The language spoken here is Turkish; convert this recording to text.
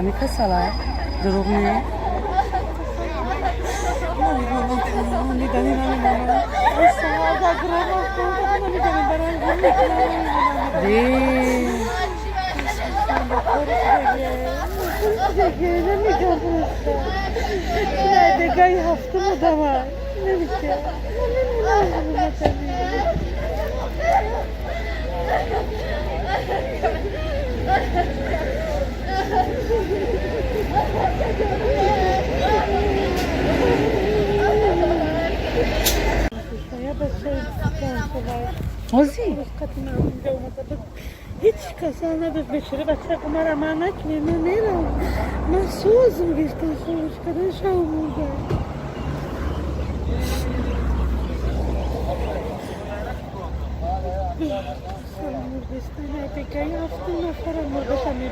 mi kasalar? Drobné. Vy. Degaj haftamı da var. Ne biçim? Ozzy. Hiç kasana bez beşeri bacak umara manak ne nera. Masuzum geçten sonuç kadar şahumuda. Şahumur geçten hadi kaya hafta na para mı da şamil